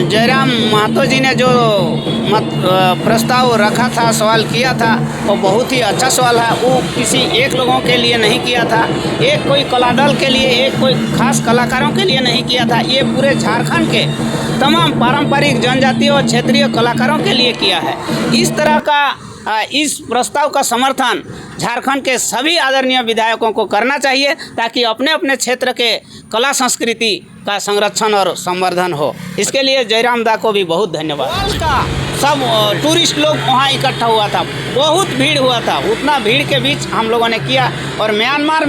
जयराम महतो जी ने जो प्रस्ताव रखा था, सवाल किया था, वो बहुत ही अच्छा सवाल है। वो किसी एक लोगों के लिए नहीं किया था, एक कोई कला दल के लिए, एक कोई खास कलाकारों के लिए नहीं किया था। ये पूरे झारखंड के तमाम पारंपरिक जनजातीय और क्षेत्रीय कलाकारों के लिए किया है। इस तरह का इस प्रस्ताव का समर्थन झारखंड के सभी आदरणीय विधायकों को करना चाहिए, ताकि अपने अपने क्षेत्र के कला संस्कृति का संरक्षण और संवर्धन हो। इसके लिए जयराम दा को भी बहुत धन्यवाद। का सब टूरिस्ट लोग वहाँ इकट्ठा हुआ था, बहुत भीड़ हुआ था। उतना भीड़ के बीच हम लोगों ने किया। और म्यांमार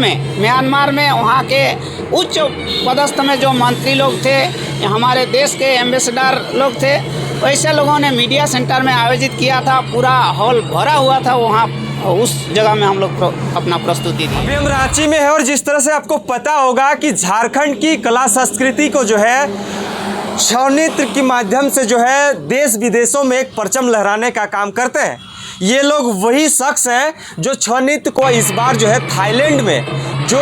में वहाँ के उच्च पदस्थ में जो मंत्री लोग थे, हमारे देश के एम्बेसडर लोग थे, वैसे लोगों ने मीडिया सेंटर में आयोजित किया था। पूरा हॉल भरा हुआ था। वहाँ उस जगह में हम लोग अपना प्रस्तुति दी। अभी हम रांची में है और जिस तरह से आपको पता होगा कि झारखंड की कला संस्कृति को जो है छऊ नृत्य के माध्यम से जो है देश विदेशों में एक परचम लहराने का काम करते हैं। ये लोग वही शख्स हैं जो छऊ नृत्य को इस बार जो है थाईलैंड में, जो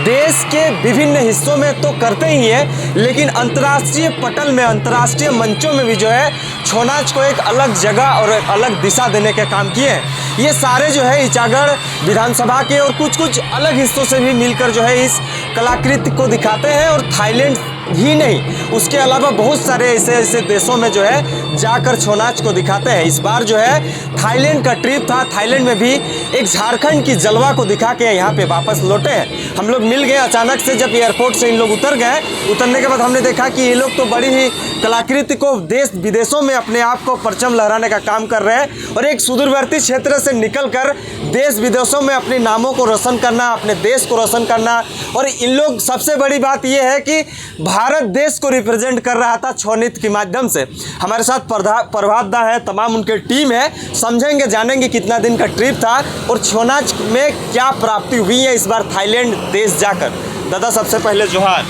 देश के विभिन्न हिस्सों में तो करते ही हैं, लेकिन अंतर्राष्ट्रीय पटल में, अंतर्राष्ट्रीय मंचों में भी जो है छऊ नाच को एक अलग जगह और एक अलग दिशा देने के काम किए हैं। ये सारे जो है इचागढ़ विधानसभा के और कुछ अलग हिस्सों से भी मिलकर जो है इस कलाकृति को दिखाते हैं। और थाईलैंड ही नहीं, उसके अलावा बहुत सारे ऐसे देशों में जो है जाकर छऊ नाच को दिखाते हैं। इस बार जो है थाईलैंड का ट्रिप था। थाईलैंड में भी एक झारखंड की जलवा को दिखा के यहाँ पे वापस लौटे हैं। हम लोग मिल गए अचानक से, जब एयरपोर्ट से इन लोग उतर गए। उतरने के बाद हमने देखा कि ये लोग तो बड़ी ही कलाकृति को देश विदेशों में अपने आप को परचम लहराने का काम कर रहे हैं। और एक सुदूरवर्ती क्षेत्र से निकलकर देश विदेशों में अपने नामों को रोशन करना, अपने देश को रोशन करना। और इन लोग, सबसे बड़ी बात यह है कि भारत देश को रिप्रेजेंट कर रहा था छऊ नृत्य के माध्यम से। हमारे साथ प्रभात दा है, तमाम उनके टीम है। समझेंगे, जानेंगे कितना दिन का ट्रिप था और छऊ नाच में क्या प्राप्ति हुई है इस बार थाईलैंड देश जाकर। दादा, सबसे पहले जोहार।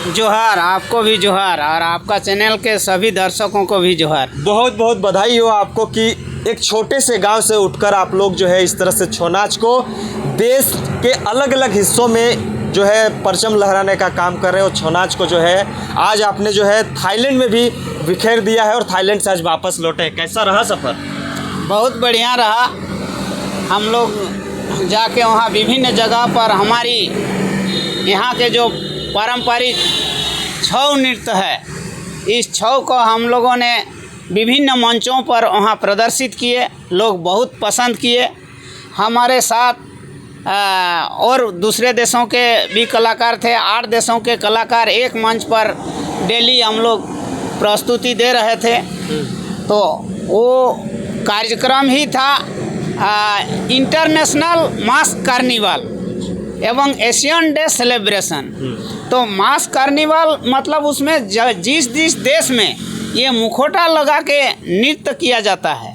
जोहार, आपको भी जोहार, और आपका चैनल के सभी दर्शकों को भी जोहार। बहुत बहुत बधाई हो आपको कि एक छोटे से गांव से उठकर आप लोग जो है इस तरह से छऊ नाच को देश के अलग अलग हिस्सों में जो है परचम लहराने का काम कर रहे हो। छऊ नाच को जो है आज आपने जो है थाईलैंड में भी बिखेर दिया है और थाईलैंड से आज वापस लौटे। कैसा रहा सफ़र? बहुत बढ़िया रहा। हम लोग जाके वहाँ विभिन्न जगह पर हमारी यहाँ के जो पारंपरिक छऊ नृत्य है, इस छऊ को हम लोगों ने विभिन्न मंचों पर वहाँ प्रदर्शित किए। लोग बहुत पसंद किए। हमारे साथ और दूसरे देशों के भी कलाकार थे। 8 देशों के कलाकार एक मंच पर डेली हम लोग प्रस्तुति दे रहे थे। तो वो कार्यक्रम ही था इंटरनेशनल मास्क कार्निवल एवं एशियन डे सेलिब्रेशन। तो मास्क कार्निवल मतलब उसमें जिस देश में ये मुखौटा लगा के नृत्य किया जाता है,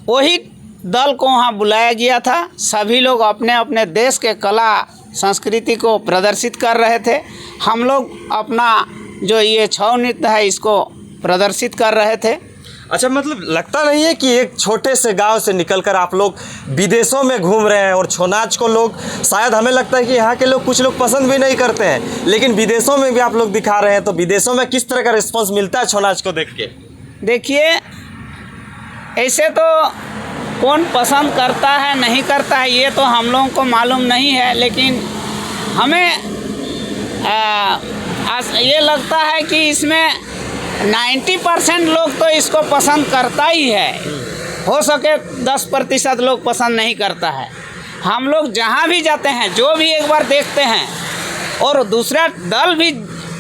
वही दल को वहाँ बुलाया गया था। सभी लोग अपने अपने देश के कला संस्कृति को प्रदर्शित कर रहे थे। हम लोग अपना जो ये छऊ नृत्य है इसको प्रदर्शित कर रहे थे। अच्छा, मतलब लगता नहीं है कि एक छोटे से गांव से निकलकर आप लोग विदेशों में घूम रहे हैं? और छऊ नाच को लोग, शायद हमें लगता है कि यहाँ के लोग, कुछ लोग पसंद भी नहीं करते हैं, लेकिन विदेशों में भी आप लोग दिखा रहे हैं। तो विदेशों में किस तरह का रिस्पॉन्स मिलता है छऊ नाच को देख के? देखिए, ऐसे तो कौन पसंद करता है नहीं करता है ये तो हम लोगों को मालूम नहीं है, लेकिन हमें ये लगता है कि इसमें 90% लोग तो इसको पसंद करता ही है। हो सके 10% लोग पसंद नहीं करता है। हम लोग जहाँ भी जाते हैं, जो भी एक बार देखते हैं, और दूसरा दल भी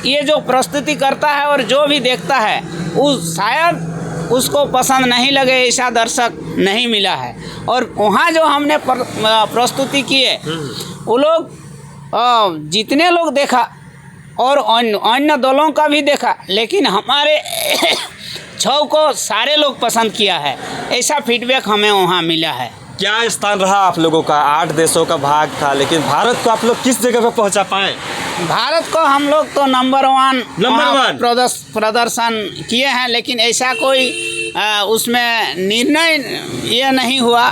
ये जो प्रस्तुति करता है और जो भी देखता है, उस शायद उसको पसंद नहीं लगे, ऐसा दर्शक नहीं मिला है। और वहाँ जो हमने प्रस्तुति किए, वो लोग जितने लोग देखा और अन्य दलों का भी देखा, लेकिन हमारे छऊ को सारे लोग पसंद किया है, ऐसा फीडबैक हमें वहाँ मिला है। क्या स्थान रहा आप लोगों का? 8 देशों का भाग था, लेकिन भारत को आप लोग किस जगह पे पहुंचा पाए? भारत को हम लोग तो नंबर वन प्रदर्शन किए हैं, लेकिन ऐसा कोई उसमें निर्णय ये नहीं हुआ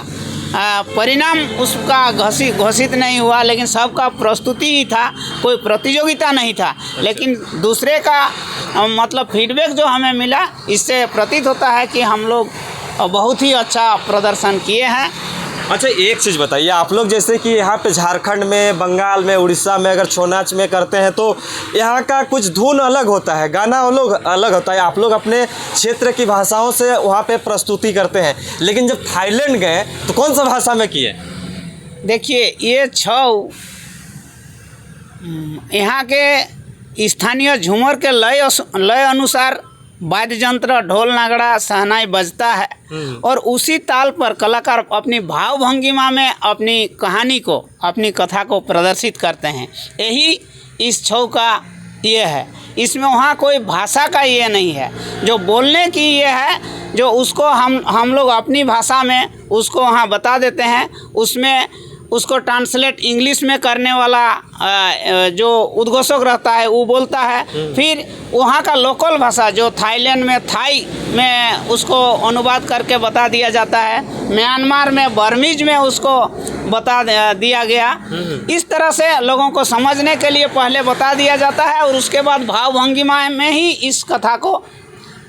परिणाम उसका घोषित नहीं हुआ, लेकिन सबका प्रस्तुति ही था, कोई प्रतियोगिता नहीं था। लेकिन दूसरे का मतलब फीडबैक जो हमें मिला, इससे प्रतीत होता है कि हम लोग बहुत ही अच्छा प्रदर्शन किए हैं। अच्छा, एक चीज़ बताइए, आप लोग जैसे कि यहाँ पे झारखंड में, बंगाल में, उड़ीसा में अगर छौ नाच में करते हैं तो यहाँ का कुछ धुन अलग होता है, गाना अलग होता है। आप लोग अपने क्षेत्र की भाषाओं से वहाँ पे प्रस्तुति करते हैं, लेकिन जब थाईलैंड गए तो कौन सा भाषा में किए? देखिए, ये छौ यहाँ के स्थानीय झूमर के लय अनुसार वाद्य यंत्र, ढोल, नगड़ा, शहनाई बजता है और उसी ताल पर कलाकार अपनी भाव भंगिमा में अपनी कहानी को, अपनी कथा को प्रदर्शित करते हैं। यही इस छौ का ये है। इसमें वहाँ कोई भाषा का ये नहीं है, जो बोलने की ये है, जो उसको हम लोग अपनी भाषा में उसको वहाँ बता देते हैं। उसमें उसको ट्रांसलेट इंग्लिश में करने वाला जो उद्घोषक रहता है वो बोलता है। फिर वहाँ का लोकल भाषा जो थाईलैंड में थाई में उसको अनुवाद करके बता दिया जाता है। म्यांमार में बर्मीज में उसको बता दिया गया। इस तरह से लोगों को समझने के लिए पहले बता दिया जाता है और उसके बाद भाव भंगिमा में ही इस कथा को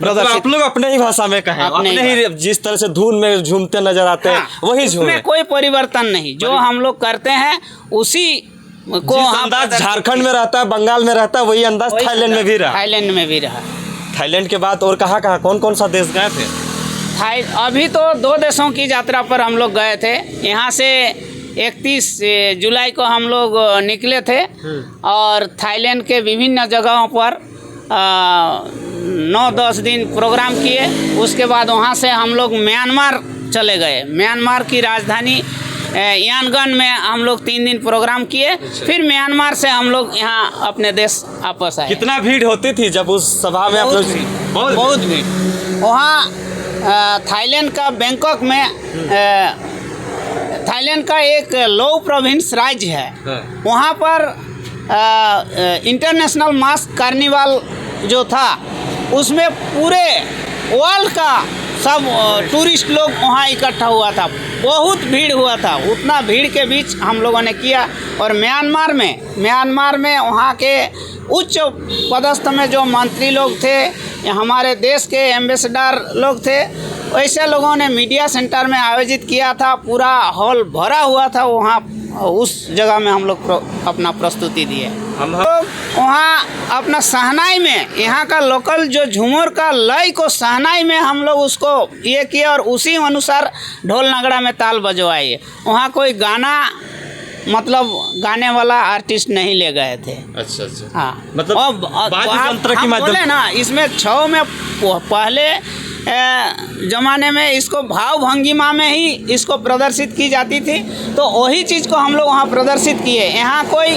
मतलब आप लोग अपने ही भाषा में कहें, अपने ही जिस तरह से धुन में झूमते नजर आते हैं, वही झूमे, कोई परिवर्तन नहीं। जो हम लोग करते हैं उसी को अंदाज झारखंड में रहता है, बंगाल में रहता है, वही अंदाज थाईलैंड में भी रहा। थाईलैंड के बाद और कहाँ कौन सा देश गए थे? अभी तो 2 देशों की यात्रा पर हम लोग गए थे। यहाँ से 31 जुलाई को हम लोग निकले थे और थाईलैंड के विभिन्न जगहों पर 9-10 दिन प्रोग्राम किए। उसके बाद वहाँ से हम लोग म्यांमार चले गए। म्यांमार की राजधानी यांगन में हम लोग 3 दिन प्रोग्राम किए। फिर म्यांमार से हम लोग यहाँ अपने देश वापस आए। कितना भीड़ होती थी जब उस सभा में आप लोग? बहुत भीड़। वहाँ थाईलैंड का बैंकॉक में थाईलैंड का एक लो प्रोविंस राज्य है। वहाँ पर इंटरनेशनल मास्क कार्निवाल जो था, उसमें पूरे वर्ल्ड का सब टूरिस्ट लोग वहाँ इकट्ठा हुआ था। बहुत भीड़ हुआ था। उतना भीड़ के बीच हम लोगों ने किया। और म्यांमार में वहाँ के उच्च पदस्थ में जो मंत्री लोग थे, हमारे देश के एम्बेसडर लोग थे, वैसे लोगों ने मीडिया सेंटर में आयोजित किया था। पूरा हॉल भरा हुआ था। वहाँ उस जगह में हम लोग अपना प्रस्तुति दिए। हम लोग वहाँ अपना शहनाई में, यहाँ का लोकल जो झूमर का लय को शहनाई में हम लोग उसको ये किए और उसी अनुसार ढोल नगड़ा में ताल बजवाए। वहाँ कोई गाना मतलब गाने वाला आर्टिस्ट नहीं ले गए थे। अच्छा। हाँ, मतलब वाद्य की बोले ना, इसमें छौ में पहले ज़माने में इसको भाव भंगिमा में ही इसको प्रदर्शित की जाती थी, तो वही चीज़ को हम लोग वहाँ प्रदर्शित किए। यहाँ कोई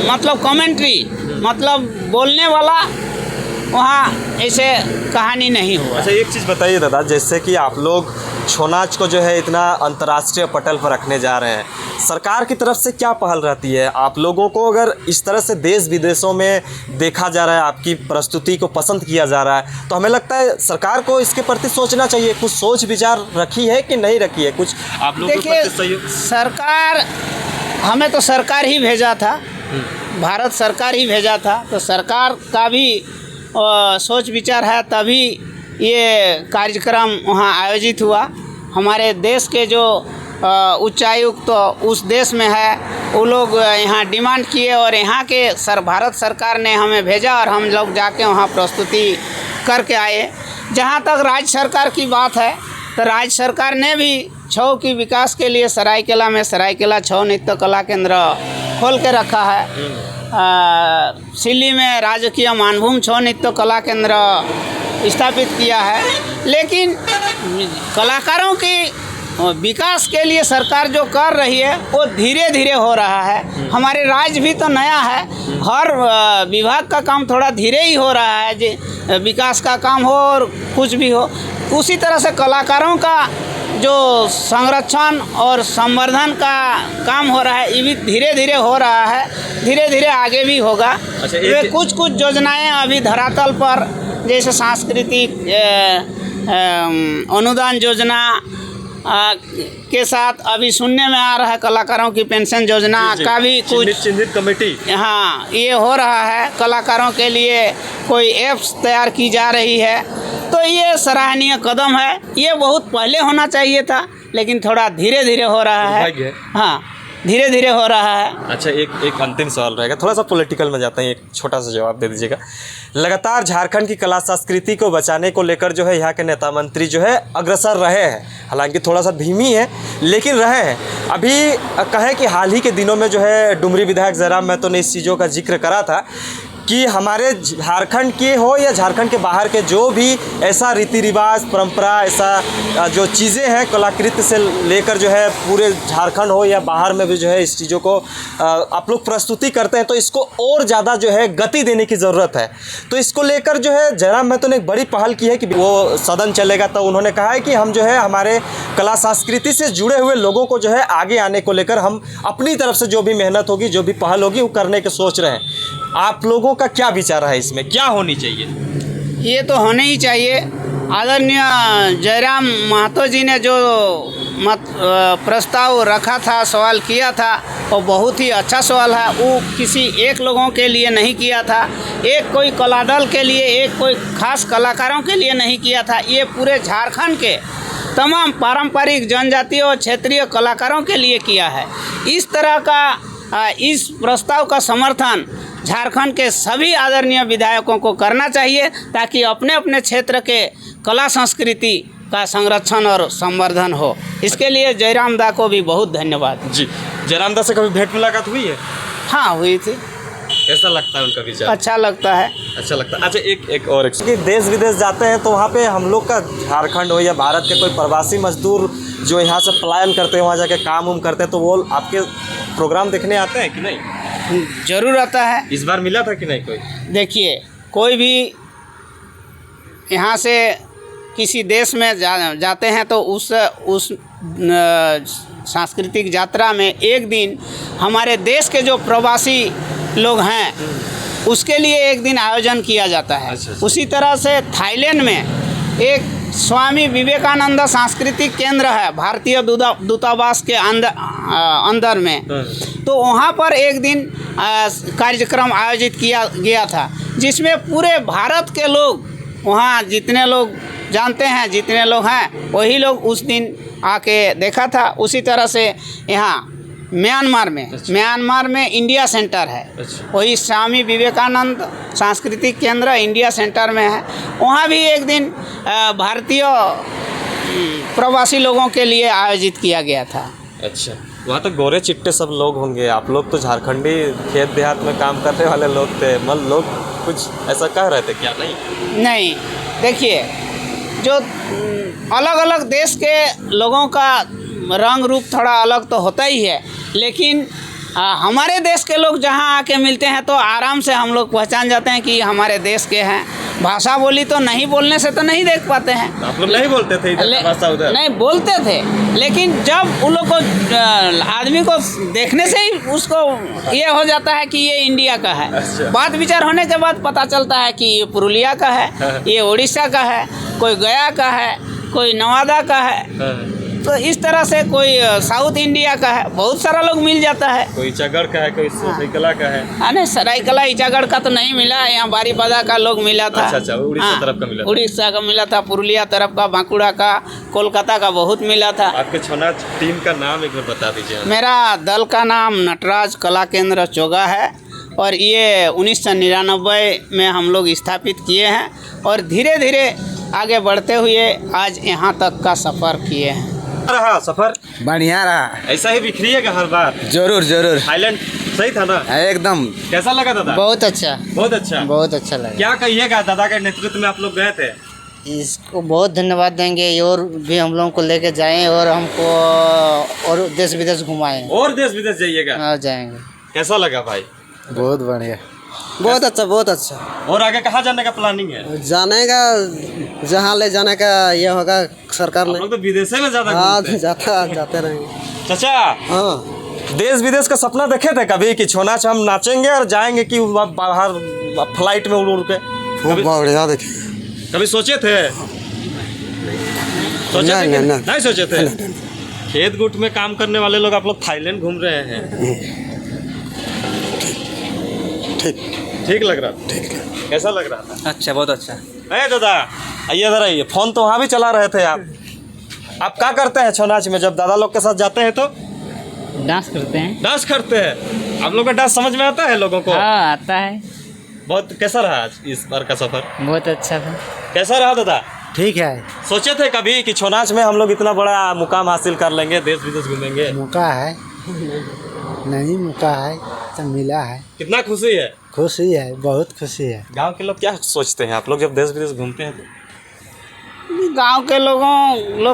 मतलब कमेंट्री, मतलब बोलने वाला वहाँ ऐसे कहानी नहीं हुआ। अच्छा, एक चीज़ बताइए दादा, जैसे कि आप लोग छौ नाच को जो है इतना अंतर्राष्ट्रीय पटल पर रखने जा रहे हैं, सरकार की तरफ से क्या पहल रहती है? आप लोगों को अगर इस तरह से देश विदेशों में देखा जा रहा है, आपकी प्रस्तुति को पसंद किया जा रहा है, तो हमें लगता है सरकार को इसके प्रति सोचना चाहिए। कुछ सोच विचार रखी है कि नहीं रखी है? कुछ आप लोग देखिए, सरकार, हमें तो सरकार ही भेजा था, भारत सरकार ही भेजा था, तो सरकार का भी सोच विचार है, तभी ये कार्यक्रम वहाँ आयोजित हुआ। हमारे देश के जो उच्चायुक्त तो उस देश में है, वो लोग यहाँ डिमांड किए और यहाँ के भारत सरकार ने हमें भेजा और हम लोग जाके वहाँ प्रस्तुति करके आए। जहाँ तक राज्य सरकार की बात है, तो राज्य सरकार ने भी छौ की विकास के लिए सरायकेला में सरायकेला छौ नृत्य कला केंद्र खोल के रखा है। सिल्ली में राजकीय मानभूम छौ नृत्य कला केंद्र स्थापित किया है। लेकिन कलाकारों की विकास के लिए सरकार जो कर रही है वो धीरे धीरे हो रहा है। हमारे राज्य भी तो नया है, हर विभाग का काम थोड़ा धीरे ही हो रहा है। जो विकास का काम हो और कुछ भी हो, उसी तरह से कलाकारों का जो संरक्षण और संवर्धन का काम हो रहा है, ये भी धीरे धीरे हो रहा है, धीरे धीरे आगे भी होगा। अच्छा, कुछ योजनाएं अभी धरातल पर, जैसे सांस्कृतिक अनुदान योजना के साथ अभी सुनने में आ रहा है कलाकारों की पेंशन योजना का भी कुछ चिन्हित कमेटी, हाँ ये हो रहा है। कलाकारों के लिए कोई ऐप्स तैयार की जा रही है, तो ये सराहनीय कदम है। ये बहुत पहले होना चाहिए था, लेकिन थोड़ा धीरे धीरे हो रहा है। हाँ, धीरे धीरे हो रहा है। अच्छा, एक अंतिम सवाल रहेगा, थोड़ा सा पॉलिटिकल में जाते हैं, एक छोटा सा जवाब दे दीजिएगा। लगातार झारखंड की कला संस्कृति को बचाने को लेकर जो है यहाँ के नेता मंत्री जो है अग्रसर रहे हैं, हालांकि थोड़ा सा धीमी है लेकिन रहे हैं। अभी कहें कि हाल ही के दिनों में जो है डुमरी विधायक जयराम महतो ने इस चीज़ों का जिक्र करा था कि हमारे झारखंड के हो या झारखंड के बाहर के जो भी ऐसा रीति रिवाज परंपरा, ऐसा जो चीज़ें हैं कलाकृति से लेकर जो है पूरे झारखंड हो या बाहर में भी जो है इस चीज़ों को आप लोग प्रस्तुति करते हैं, तो इसको और ज़्यादा जो है गति देने की ज़रूरत है। तो इसको लेकर जो है जयराम महतो ने एक बड़ी पहल की है कि वो सदन चलेगा, तो उन्होंने कहा है कि हम जो है हमारे कला संस्कृति से जुड़े हुए लोगों को जो है आगे आने को लेकर हम अपनी तरफ से जो भी मेहनत होगी, जो भी पहल होगी वो करने के सोच रहे हैं। आप लोगों का क्या विचार है इसमें, क्या होनी चाहिए? ये तो होने ही चाहिए। आदरणीय जयराम महतो जी ने जो प्रस्ताव रखा था, सवाल किया था, वो बहुत ही अच्छा सवाल है। वो किसी एक लोगों के लिए नहीं किया था, एक कोई कला दल के लिए, एक कोई खास कलाकारों के लिए नहीं किया था। ये पूरे झारखंड के तमाम पारंपरिक जनजातीय और क्षेत्रीय कलाकारों के लिए किया है। इस तरह का इस प्रस्ताव का समर्थन झारखंड के सभी आदरणीय विधायकों को करना चाहिए, ताकि अपने अपने क्षेत्र के कला संस्कृति का संरक्षण और संवर्धन हो। इसके लिए जयराम दा को भी बहुत धन्यवाद। जी, जयराम दा से कभी भेंट मुलाकात हुई है? हाँ, हुई थी। कैसा लगता है उनका विचार? अच्छा लगता है। अच्छा लगता है। अच्छा, एक और कि देश विदेश जाते हैं तो वहाँ पे हम लोग का झारखंड हो या भारत के कोई प्रवासी मजदूर जो यहाँ से पलायन करते हैं, वहाँ जाके काम उम करते हैं, तो वो आपके प्रोग्राम देखने आते हैं कि नहीं? जरूर आता है। इस बार मिला था कि नहीं कोई? देखिए, कोई भी यहाँ से किसी देश में जाते हैं तो उस सांस्कृतिक यात्रा में एक दिन हमारे देश के जो प्रवासी लोग हैं उसके लिए एक दिन आयोजन किया जाता है। अच्छा। उसी तरह से थाईलैंड में एक स्वामी विवेकानंद सांस्कृतिक केंद्र है भारतीय दूतावास के अंदर में, तो वहाँ पर एक दिन कार्यक्रम आयोजित किया गया था, जिसमें पूरे भारत के लोग, वहाँ जितने लोग जानते हैं, जितने लोग हैं, वही लोग उस दिन आके देखा था। उसी तरह से यहाँ म्यांमार में इंडिया सेंटर है। अच्छा। वही स्वामी विवेकानंद सांस्कृतिक केंद्र इंडिया सेंटर में है। वहाँ भी एक दिन भारतीय प्रवासी लोगों के लिए आयोजित किया गया था। अच्छा, वहाँ तो गोरे चिट्टे सब लोग होंगे, आप लोग तो झारखंडी खेत देहात में काम करने वाले लोग थे, मतलब लोग कुछ ऐसा कह रहे थे क्या? नहीं, देखिए, जो अलग अलग देश के लोगों का रंग रूप थोड़ा अलग तो होता ही है, लेकिन हमारे देश के लोग जहाँ आके मिलते हैं तो आराम से हम लोग पहचान जाते हैं कि हमारे देश के हैं। भाषा बोली तो नहीं बोलने से तो नहीं देख पाते हैं। आप लोग नहीं बोलते थे इधर भाषा उधर? नहीं बोलते थे, लेकिन जब उन लोग को आदमी को देखने से ही उसको ये हो जाता है कि ये इंडिया का है। अच्छा। बात विचार होने के बाद पता चलता है कि ये पुरुलिया का है, ये उड़ीसा का है, कोई गया का है, कोई नवादा का है, तो इस तरह से कोई साउथ इंडिया का है, बहुत सारा लोग मिल जाता है। कोई ईचागढ़ का है, कोई सरायकला का है। नहीं, सरायकला ईचागढ़ का तो नहीं मिला, यहाँ बारीपदा का लोग मिला था। अच्छा, उड़ीसा तरफ का मिला था। उड़ीसा का मिला था, पुरुलिया तरफ का, बांकुड़ा का, कोलकाता का बहुत मिला था। आपके छौना टीम का नाम एक बार बता दीजिए। मेरा दल का नाम नटराज कला केंद्र चोगा है, और ये 1999 में हम लोग स्थापित किए हैं, और धीरे धीरे आगे बढ़ते हुए आज यहाँ तक का सफ़र किए हैं। रहा सफर बढ़िया रहा, ऐसा ही बिखरिएगा हर बार। जरूर जरूर। थाईलैंड सही था ना? एकदम। कैसा लगा दादा? बहुत अच्छा, बहुत अच्छा, बहुत अच्छा लगा। क्या कहिएगा, दादा के नेतृत्व में आप लोग गए थे? इसको बहुत धन्यवाद देंगे, और भी हम लोगों को लेके जाएं और हमको और देश विदेश घुमाएं। और देश विदेश जाइएगा? हाँ, जाएंगे। कैसा लगा भाई? बहुत बढ़िया, बहुत अच्छा। और आगे कहाँ जाने का प्लानिंग है? जाने का जहाँ ले जाने का ये होगा सरकार ने। लोग तो विदेशे में ज्यादा हाँ, घूमते हैं। जाते रहेंगे। चाचा, हाँ, देश विदेश का सपना देखे थे कभी कि छोनाच हम नाचेंगे और जाएंगे कि बाहर फ्लाइट में उड़ के? खूब बढ़िया देखे। कभी सोचे थे? सोचे थे ना, कि ना। नहीं सोचे थे? खेत गुट में काम करने वाले लोग आप लोग थाईलैंड घूम रहे हैं, ठीक ठीक लग रहा था? कैसा लग रहा था? अच्छा, बहुत अच्छा। अरे दादा आइए इधर आइए, फोन तो वहाँ भी चला रहे थे आप क्या करते हैं छौ नाच में? जब दादा लोग के साथ जाते हैं तो डांस करते हैं। डांस करते हैं। आप लोग का डांस समझ में आता है लोगों को? हाँ, आता है। बहुत कैसा रहा आज इस बार का सफर? बहुत अच्छा था। कैसा रहा दादा? ठीक है। सोचे थे कभी कि छौ नाच में हम लोग इतना बड़ा मुकाम हासिल कर लेंगे, देश विदेश घूमेंगे? मौका है, नहीं मौका है तो मिला है, कितना खुशी है, खुशी है, बहुत खुशी है। गांव के लोग क्या सोचते हैं आप लोग जब देश विदेश घूमते हैं तो? गांव के लोग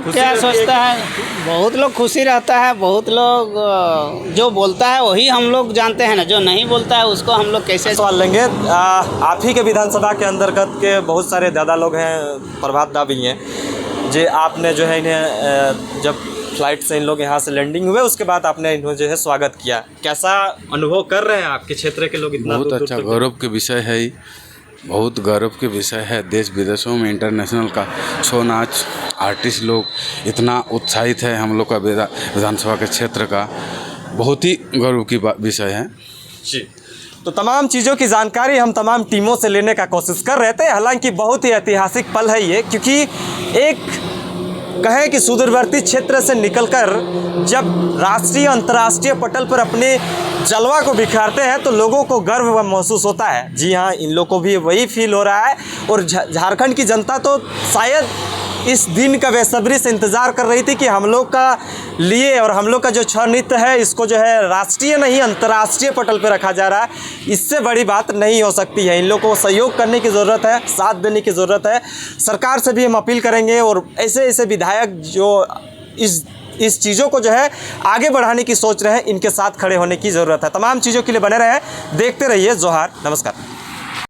खुशी क्या रहती है सोचता है, बहुत लोग खुशी रहता है, बहुत लोग जो बोलता है वही हम लोग जानते हैं ना, जो नहीं बोलता है उसको हम लोग कैसे सवाल लेंगे। आप ही के विधानसभा के अंतर्गत के बहुत सारे दादा लोग हैं, प्रभात दा भी हैं, जो आपने जो है इन्हें जब फ्लाइट से इन लोग यहाँ से लैंडिंग हुए उसके बाद आपने इन्होंने जो है स्वागत किया, कैसा अनुभव कर रहे हैं आपके क्षेत्र के लोग? इतना बहुत दूर-दूर अच्छा तक- गौरव के विषय है ये, बहुत गौरव के विषय है। देश विदेशों में इंटरनेशनल का छौ नाच आर्टिस्ट लोग इतना उत्साहित है, हम लोग का विधानसभा के क्षेत्र का बहुत ही गौरव की विषय है जी। तो तमाम चीज़ों की जानकारी हम तमाम टीमों से लेने का कोशिश कर रहे थे। हालांकि बहुत ही ऐतिहासिक पल है ये, क्योंकि एक कहें कि सुदूरवर्ती क्षेत्र से निकलकर जब राष्ट्रीय अंतर्राष्ट्रीय पटल पर अपने जलवा को बिखारते हैं तो लोगों को गर्व महसूस होता है। जी हाँ, इन लोगों को भी वही फील हो रहा है और झारखंड की जनता तो शायद इस दिन का बेसब्री से इंतज़ार कर रही थी कि हम लोग का लिए और हम लोग का जो छौ नृत्य है इसको जो है राष्ट्रीय नहीं अंतर्राष्ट्रीय पटल पर रखा जा रहा है। इससे बड़ी बात नहीं हो सकती है। इन लोगों को सहयोग करने की ज़रूरत है, साथ देने की ज़रूरत है। सरकार से भी हम अपील करेंगे और ऐसे ऐसे विधायक जो इस चीज़ों को जो है आगे बढ़ाने की सोच रहे हैं, इनके साथ खड़े होने की ज़रूरत है। तमाम चीज़ों के लिए बने रहें, देखते रहिए जोहार, नमस्कार।